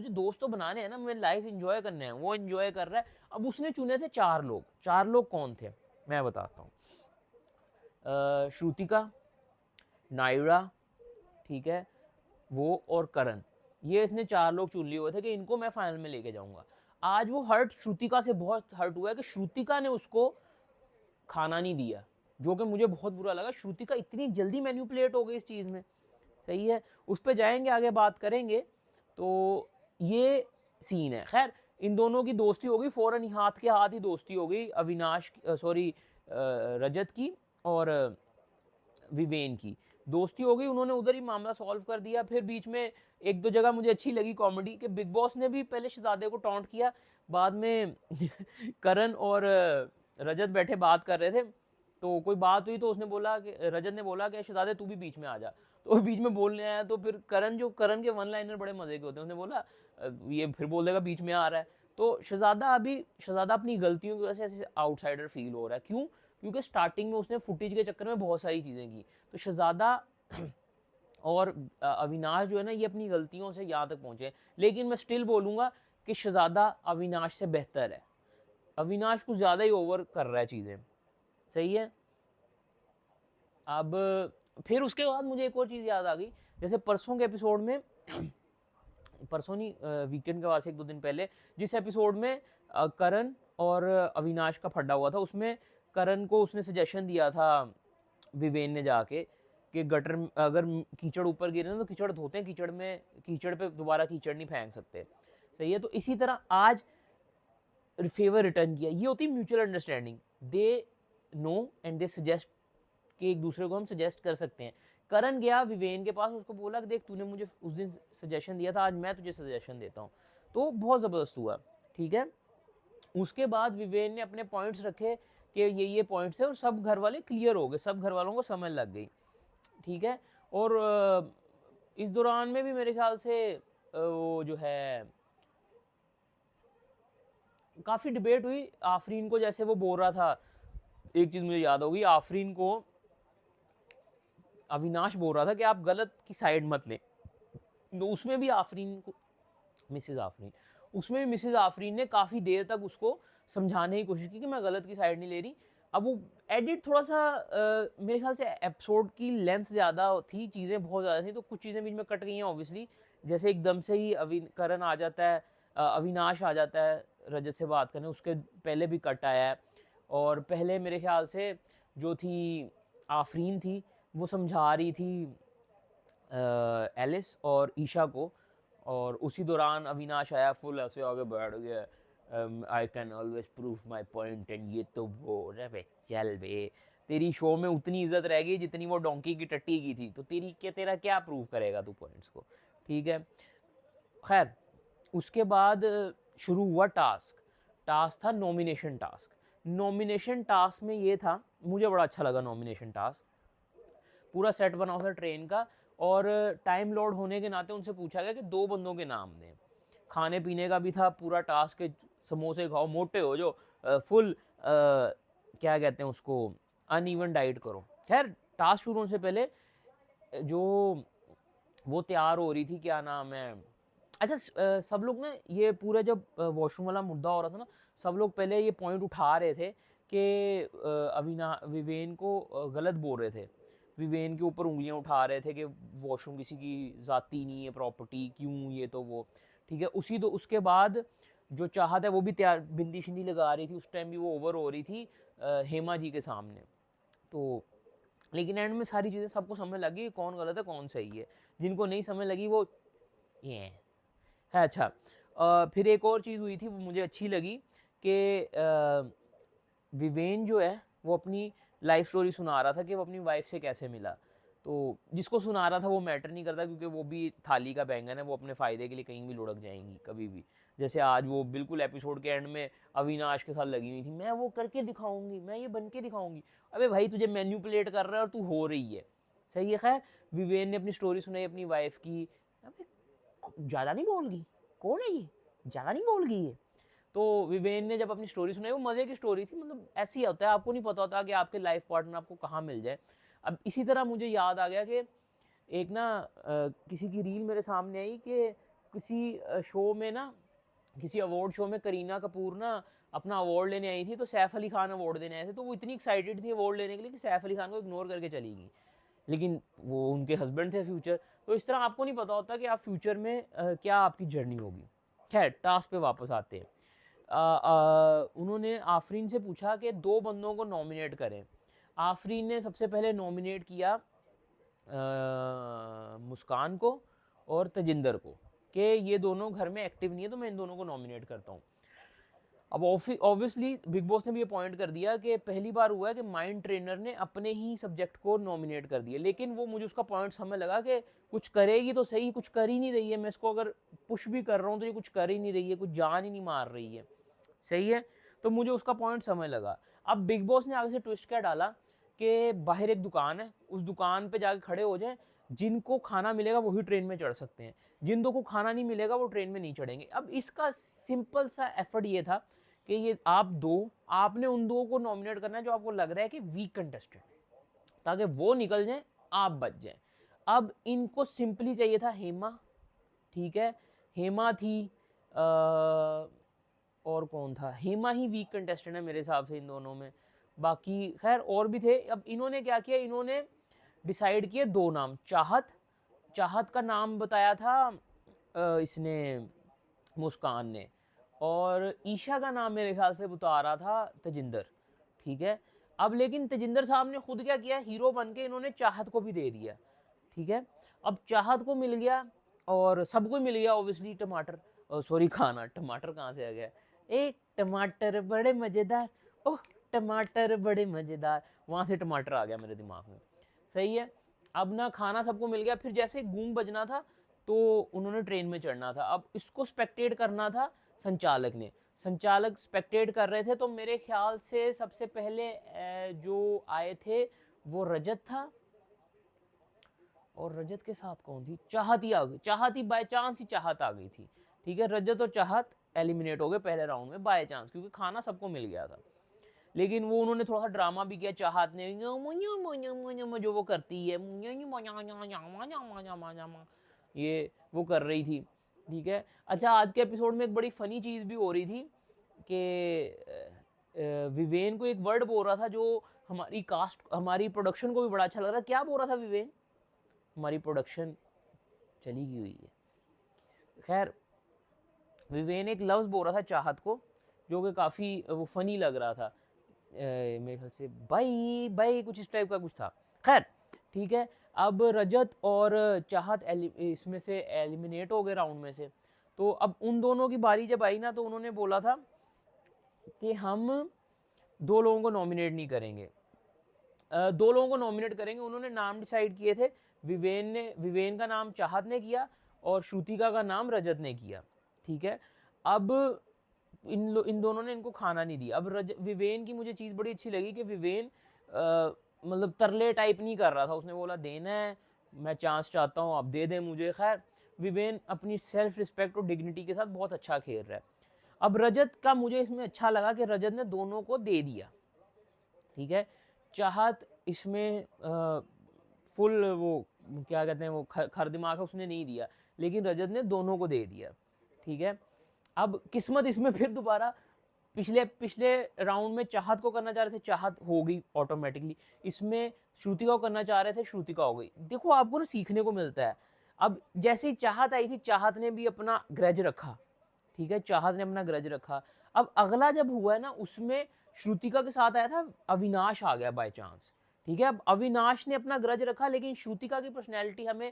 दोस्त तो बनाने हैं ना, मुझे लाइफ एंजॉय करने हैं, वो एंजॉय कर रहा है। अब उसने चुने थे 4 लोग, 4 लोग कौन थे मैं बताता हूँ। श्रुतिका, नायरा, ठीक है, वो और करण, ये इसने 4 लोग चुन लिए हुए थे कि इनको मैं फाइनल में लेके जाऊंगा। आज वो हर्ट श्रुतिका से बहुत हर्ट हुआ है कि श्रुतिका ने उसको खाना नहीं दिया, जो कि मुझे बहुत बुरा लगा। श्रुतिका इतनी जल्दी मैन्युपुलेट हो गई इस चीज़ में, सही है, उस पर जाएंगे, आगे बात करेंगे। तो ये सीन है। खैर, इन दोनों की दोस्ती हो गई, फौरन हाथ के हाथ ही दोस्ती हो गई, अविनाश सॉरी रजत की और विवेन की दोस्ती हो गई, उन्होंने उधर ही मामला सॉल्व कर दिया। फिर बीच में एक दो जगह मुझे अच्छी लगी कॉमेडी कि बिग बॉस ने भी पहले शहजादे को टॉन्ट किया, बाद में करण और रजत बैठे बात कर रहे थे, तो कोई बात हुई तो उसने बोला कि रजत ने बोला कि शहजादे तू भी बीच में आ जा, तो बीच में बोलने आया, तो फिर करण के वन लाइनर बड़े मजे के होते हैं, उसने बोला ये फिर बोल देगा बीच में आ रहा है। तो शहजादा अपनी गलतियों की वजह से आउटसाइडर फील हो रहा है। क्यों? क्योंकि स्टार्टिंग में उसने फुटेज के चक्कर में बहुत सारी चीज़ें की, तो शहजादा और अविनाश जो है ना, ये अपनी गलतियों से यहाँ तक पहुँचे। लेकिन मैं स्टिल बोलूँगा कि शहजादा अविनाश से बेहतर है, अविनाश कुछ ज़्यादा ही ओवर कर रहा है चीज़ें, सही है। अब फिर उसके बाद मुझे एक और चीज़ याद आ गई, जैसे परसों के एपिसोड में परसों नहीं, वीकेंड के बाद से 1-2 दिन पहले जिस एपिसोड में करण और अविनाश का फड्डा हुआ था, उसमें करण को उसने सजेशन दिया था विवेन ने जाके कि गटर अगर कीचड़ ऊपर गिरे ना तो कीचड़ धोते हैं, कीचड़ पे दोबारा कीचड़ नहीं फेंक सकते, सही है। तो इसी तरह आज फेवर रिटर्न किया, ये होती है mutual understanding, they know and they suggest, कि एक दूसरे को हम सजेस्ट कर सकते हैं। करण गया विवेन के पास, उसको बोला कि देख तूने मुझे उस दिन सजेशन दिया था, आज मैं तुझे सजेशन देता हूँ, तो बहुत ज़बरदस्त हुआ, ठीक है। उसके बाद विवेन ने अपने पॉइंट्स रखे कि ये पॉइंट्स है, और सब घर वाले क्लियर हो गए, सब घर वालों को समझ लग गई, ठीक है। और इस दौरान में भी मेरे ख्याल से वो जो है काफ़ी डिबेट हुई। आफरीन को जैसे वो बोल रहा था, एक चीज़ मुझे याद होगी, आफरीन को अविनाश बोल रहा था कि आप गलत की साइड मत लें, तो उसमें भी आफरीन को मिसेज आफरीन ने काफ़ी देर तक उसको समझाने की कोशिश की कि मैं गलत की साइड नहीं ले रही। अब वो एडिट थोड़ा सा मेरे ख्याल से एपिसोड की लेंथ ज़्यादा थी, चीज़ें बहुत ज़्यादा थी, तो कुछ चीज़ें बीच में कट गई हैं ऑब्वियसली। जैसे एकदम से ही करण आ जाता है, अविनाश आ जाता है रजत से बात करने, उसके पहले भी कट आया है। और पहले मेरे ख्याल से जो थी आफरीन थी, वो समझा रही थी एलिस और ईशा को, और उसी दौरान अविनाश आया, फुल ऐसे आगे बैठ गया, I can always prove my point, and ये तो वो रे चल बे, तेरी शो में उतनी इज्जत रह गई जितनी वो डोंकी की टट्टी की थी, तो तेरा क्या प्रूव करेगा तू पॉइंट्स को, ठीक है। खैर, उसके बाद शुरू हुआ टास्क था नॉमिनेशन टास्क में ये था, मुझे बड़ा अच्छा लगा नॉमिनेशन टास्क, पूरा सेट बना हुआ था ट्रेन का, और टाइम लॉर्ड होने के नाते उनसे पूछा गया कि 2 बंदों के नाम दें। खाने पीने का भी था पूरा टास्क, समोसे खाओ, मोटे हो जो, फुल क्या कहते हैं उसको, अनइवन डाइट करो। खैर टास्क शुरू होने से पहले जो वो तैयार हो रही थी, क्या नाम है, अच्छा सब लोग ना ये पूरा जब वॉशरूम वाला मुद्दा हो रहा था ना, सब लोग पहले ये पॉइंट उठा रहे थे कि विवेन को गलत बोल रहे थे, विवेन के ऊपर उंगलियां उठा रहे थे कि वॉशरूम किसी की ज़ाती नहीं है प्रॉपर्टी, क्यों ये तो वो, ठीक है। उसके बाद जो चाहत है वो भी तैयार बिंदी शिंदी लगा रही थी, उस टाइम भी वो ओवर हो रही थी हेमा जी के सामने। तो लेकिन एंड में सारी चीज़ें सबको समझ लगी कौन गलत है कौन सही है, जिनको नहीं समझ लगी वो ये है। अच्छा फिर एक और चीज़ हुई थी वो मुझे अच्छी लगी कि विवेन जो है वो अपनी लाइफ स्टोरी सुना रहा था कि वो अपनी वाइफ से कैसे मिला। तो जिसको सुना रहा था वो मैटर नहीं करता, क्योंकि वो भी थाली का बैंगन है, वो अपने फ़ायदे के लिए कहीं भी लुढ़क जाएंगी कभी भी। जैसे आज वो बिल्कुल एपिसोड के एंड में अविनाश के साथ लगी हुई थी, मैं वो करके दिखाऊंगी, मैं ये बन के दिखाऊंगी। अबे भाई तुझे मैन्यूपुलेट कर रहा है और तू हो रही है, सही है। खैर विवेन ने अपनी स्टोरी सुनाई अपनी वाइफ की, ज़्यादा नहीं बोल गई, कौन है ये, ज़्यादा नहीं बोल गई है। तो विवेन ने जब अपनी स्टोरी सुनाई वो मज़े की स्टोरी थी, मतलब ऐसी होता है, आपको नहीं पता होता कि आपके लाइफ पार्टनर आपको कहाँ मिल जाए। अब इसी तरह मुझे याद आ गया कि एक ना किसी की रील मेरे सामने आई कि किसी शो में ना, किसी अवार्ड शो में करीना कपूर ना अपना अवार्ड लेने आई थी, तो सैफ अली खान अवार्ड देने आए थे, तो वो इतनी एक्साइटेड थी अवार्ड लेने के लिए कि सैफ अली खान को इग्नोर करके चली गई, लेकिन वो उनके हस्बैंड थे फ्यूचर। तो इस तरह आपको नहीं पता होता कि आप फ्यूचर में क्या आपकी जर्नी होगी। खैर टास्क पे वापस आते हैं। उन्होंने आफरीन से पूछा कि 2 बंदों को नॉमिनेट करें। आफरीन ने सबसे पहले नॉमिनेट किया मुस्कान को और तजिंदर को कि ये दोनों घर में एक्टिव नहीं है, तो मैं इन दोनों को नॉमिनेट करता हूँ। अब ऑब्वियसली बिग बॉस ने भी ये पॉइंट कर दिया कि पहली बार हुआ है कि माइंड ट्रेनर ने अपने ही सब्जेक्ट को नॉमिनेट कर दिया, लेकिन वो मुझे उसका पॉइंट समझ लगा कि कुछ करेगी तो सही, कुछ कर ही नहीं रही है, मैं इसको अगर पुश भी कर रहा हूँ तो ये कुछ कर ही नहीं रही है, कुछ जान ही नहीं मार रही है, सही है। तो मुझे उसका पॉइंट समझ लगा। अब बिग बॉस ने आगे से ट्विस्ट क्या डाला कि बाहर एक दुकान है, उस दुकान पे जाके खड़े हो जाए, जिनको खाना मिलेगा वही ट्रेन में चढ़ सकते हैं, जिन दो को खाना नहीं मिलेगा वो ट्रेन में नहीं चढ़ेंगे। अब इसका सिंपल सा एफर्ट ये था कि ये आपने उन दो को नॉमिनेट करना है जो आपको लग रहा है कि वीक कंटेस्टेंट, ताकि वो निकल जाएं, आप बच जाएं। अब इनको सिंपली चाहिए था हेमा, ठीक है, हेमा थी और कौन था, हेमा ही वीक कंटेस्टेंट है मेरे हिसाब से इन दोनों में, बाकी खैर और भी थे। अब इन्होंने क्या किया, इन्होंने डिसाइड किए 2 नाम, चाहत का नाम बताया था इसने, मुस्कान ने, और ईशा का नाम मेरे ख्याल से बता रहा था तजिंदर, ठीक है। अब लेकिन तजिंदर साहब ने खुद क्या किया, हीरो बन के इन्होंने चाहत को भी दे दिया, ठीक है। अब चाहत को मिल गया और सबको मिल गया ऑब्वियसली टमाटर, सॉरी खाना, टमाटर कहाँ से आ गया, ए टमाटर बड़े मज़ेदार, ओह टमाटर बड़े मज़ेदार, वहाँ से टमाटर आ गया मेरे दिमाग में, सही है। अब ना खाना सबको मिल गया, फिर जैसे गूंग बजना था तो उन्होंने ट्रेन में चढ़ना था। अब इसको स्पेक्टेट करना था संचालक ने, संचालक स्पेक्टेट कर रहे थे, तो मेरे ख्याल से सबसे पहले जो आए थे वो रजत था, और रजत के साथ कौन थी, चाहत ही आ गई, चाहत ही बाय चांस ही चाहत आ गई थी, ठीक है। रजत और चाहत एलिमिनेट हो गए पहले राउंड में बाय चांस, क्योंकि खाना सबको मिल गया था। लेकिन वो उन्होंने थोड़ा सा ड्रामा भी किया, चाहत ने जो वो करती है ये वो कर रही थी, ठीक है। अच्छा आज के एपिसोड में एक बड़ी फनी चीज़ भी हो रही थी कि विवेन को एक वर्ड बोल रहा था जो हमारी कास्ट, हमारी प्रोडक्शन को भी बड़ा अच्छा लग रहा है। क्या बोल रहा था विवेन, हमारी प्रोडक्शन चली गई हुई है। खैर विवेन एक लफ्ज़ बोल रहा था चाहत को जो कि काफ़ी वो फनी लग रहा था, मेरे ख्याल से बाई बाई कुछ इस टाइप का कुछ था। खैर ठीक है, अब रजत और चाहत इसमें से एलिमिनेट हो गए राउंड में से। तो अब उन दोनों की बारी जब आई ना, तो उन्होंने बोला था कि हम 2 लोगों को नॉमिनेट नहीं करेंगे, 2 लोगों को नॉमिनेट करेंगे। उन्होंने नाम डिसाइड किए थे, विवेन का नाम चाहत ने किया और श्रुतिका का नाम रजत ने किया, ठीक है। अब इन दोनों ने इनको खाना नहीं दिया। अब विवेन की मुझे चीज़ बड़ी अच्छी लगी कि विवेन मतलब तरले टाइप नहीं कर रहा था, उसने बोला देना है, मैं चांस चाहता हूँ आप दे दें मुझे। खैर विवेन अपनी सेल्फ रिस्पेक्ट और डिग्निटी के साथ बहुत अच्छा खेल रहा है। अब रजत का मुझे इसमें अच्छा लगा कि रजत ने दोनों को दे दिया, ठीक है। चाहत इसमें फुल वो क्या कहते हैं वो खर दिमाग है, उसने नहीं दिया, लेकिन रजत ने दोनों को दे दिया, ठीक है। अब किस्मत इसमें फिर दोबारा पिछले पिछले राउंड में चाहत को करना चाह रहे थे, चाहत हो गई ऑटोमेटिकली। इसमें श्रुतिका को करना चाह रहे थे, श्रुतिका हो गई। देखो आपको ना सीखने को मिलता है। अब जैसे ही चाहत आई थी, चाहत ने भी अपना ग्रज रखा, ठीक है, चाहत ने अपना ग्रज रखा। अब अगला जब हुआ है ना, उसमें श्रुतिका के साथ आया था अविनाश, आ गया बाय चांस, ठीक है। अब अविनाश ने अपना ग्रज रखा, लेकिन श्रुतिका की पर्सनैलिटी हमें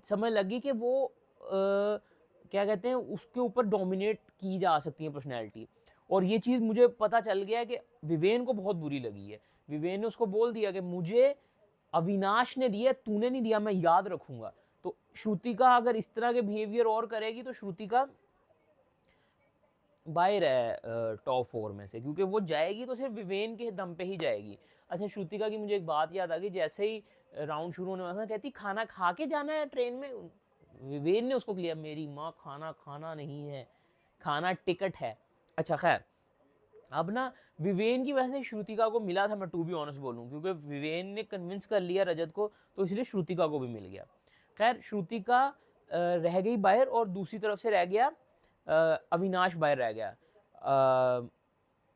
समझ लगी कि वो क्या कहते हैं, उसके ऊपर डोमिनेट की जा सकती है पर्सनैलिटी। और ये चीज़ मुझे पता चल गया कि विवेन को बहुत बुरी लगी है। विवेन ने उसको बोल दिया कि मुझे अविनाश ने दिया, तूने नहीं दिया, मैं याद रखूंगा। तो श्रुतिका अगर इस तरह के बिहेवियर और करेगी तो श्रुतिका बाहर है टॉप 4 में से, क्योंकि वो जाएगी तो सिर्फ विवेन के दम पे ही जाएगी। अच्छा, श्रुतिका की मुझे एक बात याद आ गई, जैसे ही राउंड शुरू होने वाला था, कहती खाना खा के जाना है ट्रेन में। विवेन ने उसको किया, मेरी माँ खाना खाना नहीं है, खाना टिकट है। अच्छा खैर, अब ना विवेन की वजह से श्रुतिका को मिला था, मैं टू बी ऑनेस्ट बोलूँ, क्योंकि विवेन ने कन्विंस कर लिया रजत को, तो इसलिए श्रुतिका को भी मिल गया। खैर, श्रुतिका रह गई बाहर, और दूसरी तरफ से रह गया अविनाश बाहर रह गया।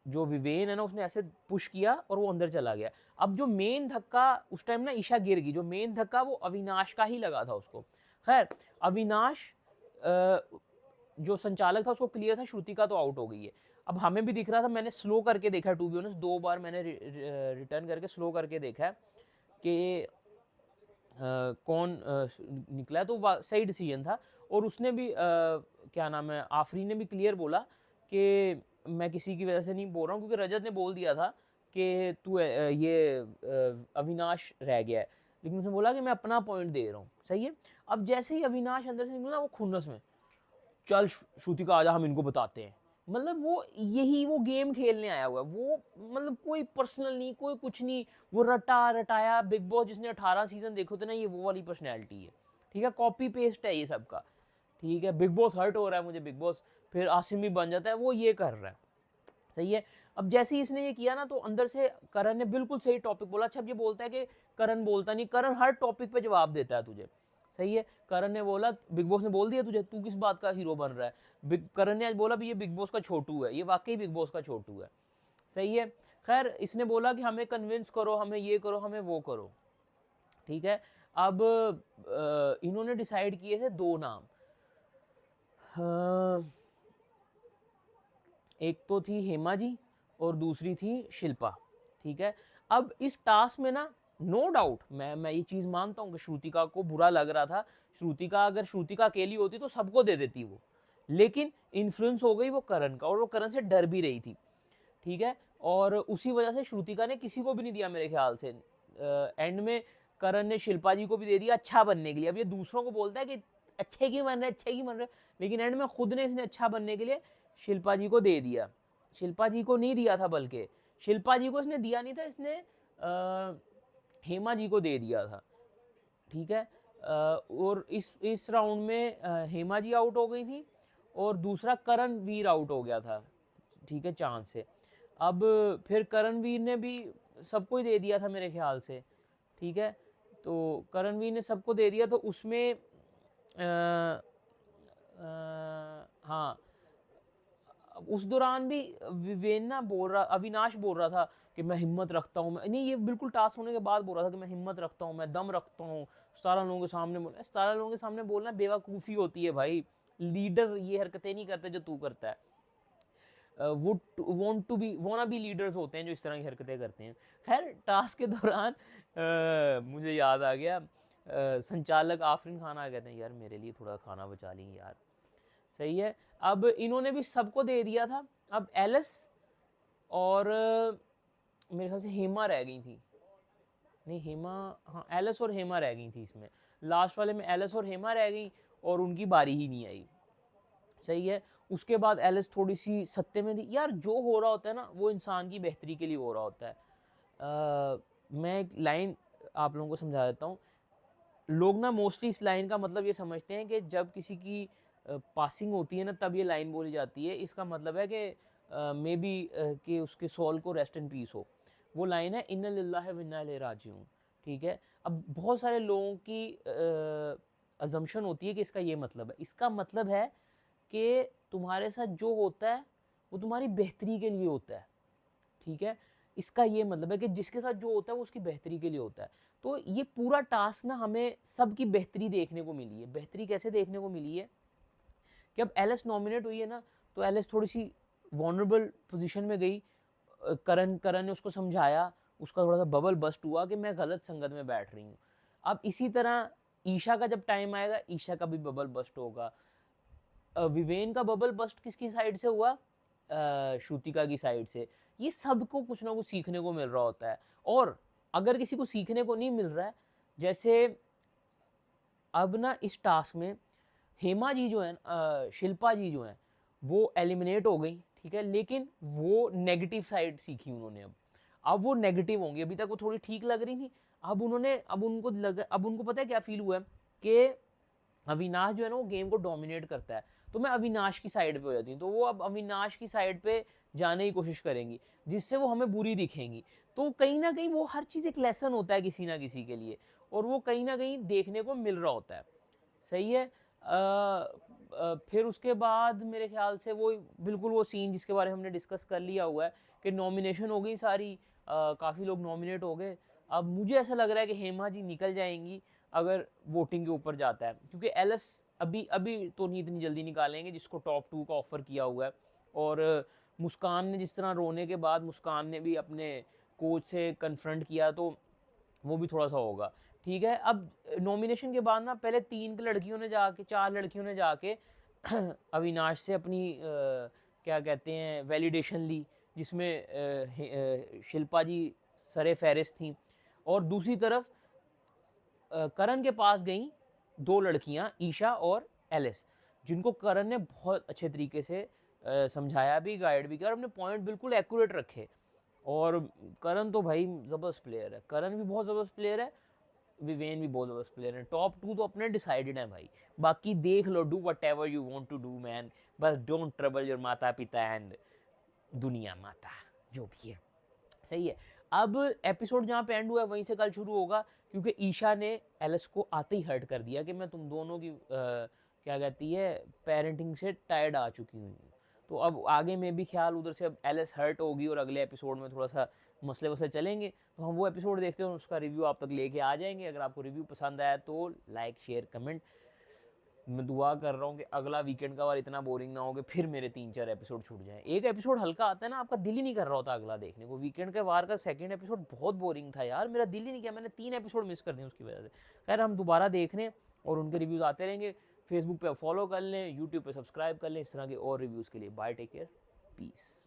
जो विवेन है ना, उसने ऐसे पुश किया और वो अंदर चला गया। अब जो मेन धक्का उस टाइम ना ईशा गिर गई, जो मेन धक्का वो अविनाश का ही लगा था उसको। खैर, अविनाश जो संचालक था उसको क्लियर था श्रुतिका तो आउट हो गई है। अब हमें भी दिख रहा था, मैंने स्लो करके देखा टू बी ऑनेस्ट, 2 बार मैंने रिटर्न करके स्लो करके देखा कि कौन निकला है, तो सही डिसीजन था। और उसने भी क्या नाम है, आफरीन ने भी क्लियर बोला कि मैं किसी की वजह से नहीं बोल रहा हूँ, क्योंकि रजत ने बोल दिया था कि तू ये अविनाश रह गया है, लेकिन उसने बोला कि मैं अपना पॉइंट दे रहा हूँ, सही है। अब जैसे ही अविनाश अंदर से निकला, वो खुन्नस में, चल श्रुतिका आजा, हम इनको बताते हैं। मतलब वो यही वो गेम खेलने आया हुआ है वो, मतलब कोई पर्सनल नहीं, कोई कुछ नहीं। वो रटा रटाया बिग बॉस जिसने 18 सीजन देखो थे ना, ये वो वाली पर्सनैलिटी है, ठीक है। कॉपी पेस्ट है ये सबका, ठीक है। बिग बॉस हर्ट हो रहा है मुझे, बिग बॉस फिर आसिम भी बन जाता है, वो ये कर रहा है, सही है। अब जैसे ही इसने ये किया ना, तो अंदर से करण ने बिल्कुल सही टॉपिक बोला। अच्छा, अब ये बोलता है कि करण बोलता नहीं, करण हर टॉपिक पे जवाब देता है तुझे, सही है। करण ने बोला, बिग बॉस ने बोल दिया तुझे, तू किस बात का हीरो बन रहा है। करण ने आज बोला भी ये बिग बॉस का छोटू है, ये वाकई बिग बॉस का छोटू है, सही है। खैर, इसने बोला कि हमें कन्विंस करो, हमें ये करो, हमें वो करो, ठीक है। अब इन्होंने डिसाइड किए थे 2 नाम। एक तो थी हेमा जी और दूसरी थी शिल्पा, ठीक है। अब इस टास्क में ना, नो डाउट मैं ये चीज़ मानता हूँ कि श्रुतिका को बुरा लग रहा था। श्रुतिका, अगर श्रुतिका अकेली होती तो सबको दे देती वो, लेकिन इन्फ्लुएंस हो गई वो करण का, और वो करण से डर भी रही थी, ठीक है। और उसी वजह से श्रुतिका ने किसी को भी नहीं दिया मेरे ख्याल से। एंड में करण ने शिल्पा जी को भी दे दिया अच्छा बनने के लिए। अब ये दूसरों को बोलता है कि अच्छे की बन रहे, अच्छे की बन रहे, लेकिन एंड में खुद ने इसने अच्छा बनने के लिए शिल्पा जी को दे दिया। शिल्पा जी को नहीं दिया था, बल्कि शिल्पा जी को इसने दिया नहीं था, इसने हेमा जी को दे दिया था, ठीक है। और इस राउंड में हेमा जी आउट हो गई थी, और दूसरा करण वीर आउट हो गया था, ठीक है, चांस से। अब फिर करणवीर ने भी सबको ही दे दिया था मेरे ख्याल से, ठीक है। तो करणवीर ने सबको दे दिया, तो उसमें हाँ, उस दौरान भी विवेन ना बोल रहा, अविनाश बोल रहा था कि मैं हिम्मत रखता हूँ, मैं नहीं, ये बिल्कुल टास्क होने के बाद बोल रहा था कि मैं हिम्मत रखता हूँ, मैं दम रखता हूँ, 17 लोगों के सामने बोलना। 17 लोगों के सामने बोलना बेवकूफ़ी होती है भाई, लीडर ये हरकतें नहीं करते जो तू करता है। Would want to be wanna be leaders होते हैं जो इस तरह की हरकतें करते हैं। खैर, टास्क के दौरान मुझे याद आ गया, संचालक आफरीन खान आ, कहते हैं यार मेरे लिए थोड़ा खाना बचा ली यार, सही है। अब इन्होंने भी सबको दे दिया था। अब एलिस और मेरे ख्याल से हेमा रह गई थी, नहीं हेमा, हाँ एलिस और हेमा रह गई थी इसमें। लास्ट वाले में एलिस और हेमा रह गई, और उनकी बारी ही नहीं आई, सही है। उसके बाद एलिस थोड़ी सी सत्ते में थी। यार जो हो रहा होता है ना, वो इंसान की बेहतरी के लिए हो रहा होता है। मैं एक लाइन आप लोगों को समझा देता हूँ। लोग ना मोस्टली इस लाइन का मतलब ये समझते हैं कि जब किसी की पासिंग होती है ना तब ये लाइन बोली जाती है, इसका मतलब है कि मे बी कि उसके सोल को रेस्ट इन पीस हो। वो लाइन है इन्ना लिल्लाहि व इन्ना इलैहि राजिऊन, ठीक है। अब बहुत सारे लोगों की अजम्पशन होती है कि इसका ये मतलब है, इसका मतलब है कि तुम्हारे साथ जो होता है वो तुम्हारी बेहतरी के लिए होता है, ठीक है। इसका ये मतलब है कि जिसके साथ जो होता है वो उसकी बेहतरी के लिए होता है। तो ये पूरा टास्क ना हमें सबकी बेहतरी देखने को मिली है। बेहतरी कैसे देखने को मिली है कि अब एलिस नॉमिनेट हुई है ना, तो एलिस थोड़ी सी वॉनरेबल पोजीशन में गई। करण ने उसको समझाया, उसका थोड़ा सा बबल बस्ट हुआ कि मैं गलत संगत में बैठ रही हूँ। अब इसी तरह ईशा का जब टाइम आएगा, ईशा का भी बबल बस्ट होगा। विवेन का बबल बस्ट किसकी साइड से हुआ? श्रुतिका की साइड से। ये सबको कुछ ना कुछ सीखने को मिल रहा होता है। और अगर किसी को सीखने को नहीं मिल रहा है, जैसे अब ना इस टास्क में हेमा जी जो है, शिल्पा जी जो है वो एलिमिनेट हो गई, ठीक है, लेकिन वो नेगेटिव साइड सीखी उन्होंने। अब वो नेगेटिव होंगी, अभी तक वो थोड़ी ठीक लग रही थी, अब उनको पता है क्या फील हुआ है कि अविनाश जो है ना वो गेम को डोमिनेट करता है, तो मैं अविनाश की साइड पे हो जाती हूँ। तो वो अब अविनाश की साइड पे जाने की कोशिश करेंगी, जिससे वो हमें बुरी दिखेंगी। तो कहीं ना कहीं वो हर चीज़ एक लेसन होता है किसी ना किसी के लिए, और वो कहीं ना कहीं देखने को मिल रहा होता है। सही है। फिर उसके बाद मेरे ख्याल से वो बिल्कुल वो सीन जिसके बारे में हमने डिस्कस कर लिया हुआ है कि नॉमिनेशन हो गई सारी, काफ़ी लोग नॉमिनेट हो गए। अब मुझे ऐसा लग रहा है कि हेमा जी निकल जाएंगी अगर वोटिंग के ऊपर जाता है, क्योंकि एलिस अभी अभी तो नहीं इतनी जल्दी निकालेंगे जिसको टॉप 2 का ऑफर किया हुआ है। और मुस्कान ने जिस तरह रोने के बाद मुस्कान ने भी अपने कोच से कन्फ्रंट किया, तो वो भी थोड़ा सा होगा, ठीक है। अब नॉमिनेशन के बाद ना पहले 4 लड़कियों ने जाके अविनाश से अपनी क्या कहते हैं वैलिडेशन ली, जिसमें शिल्पा जी सरे फहरिस्त थी। और दूसरी तरफ करण के पास गई 2 लड़कियां, ईशा और एलिस, जिनको करण ने बहुत अच्छे तरीके से समझाया भी, गाइड भी किया, और अपने पॉइंट बिल्कुल एक्यूरेट रखे। और करण तो भाई ज़बरदस्त प्लेयर है, करण भी बहुत ज़बरदस्त प्लेयर है, विवेन भी बहुत ज़बरदस्त प्लेयर है। टॉप 2 तो अपने डिसाइडेड हैं भाई, बाकी देख लो, do whatever you want to do man, बस डोंट ट्रबल योर माता पिता एंड दुनिया माता, जो भी है। सही है। अब एपिसोड जहाँ पे एंड हुआ है वहीं से कल शुरू होगा, क्योंकि ईशा ने एलिस को आते ही हर्ट कर दिया कि मैं तुम दोनों की क्या कहती है पेरेंटिंग से टायर्ड आ चुकी हूँ। तो अब आगे में भी ख्याल उधर से अब एलिस हर्ट होगी और अगले एपिसोड में थोड़ा सा मसले वसले चलेंगे, तो हम वो एपिसोड देखते हैं, उसका रिव्यू आप तक लेके आ जाएंगे। अगर आपको रिव्यू पसंद आया तो लाइक शेयर कमेंट। मैं दुआ कर रहा हूँ कि अगला वीकेंड का बार इतना बोरिंग ना हो कि फिर मेरे 3-4 एपिसोड छूट जाएं। एक एपिसोड हल्का आता है ना, आपका दिल ही नहीं कर रहा होता अगला देखने को। वीकेंड के वार का सेकंड एपिसोड बहुत बोरिंग था यार, मेरा दिल ही नहीं किया, मैंने 3 एपिसोड मिस कर दिए उसकी वजह से। खैर हम दोबारा देख रहे हैं और उनके रिव्यूज़ आते रहेंगे। फेसबुक पे फॉलो कर लें, यूट्यूब पे सब्सक्राइब कर लें इस तरह के और रिव्यूज़ के लिए। Bye, take care, piece.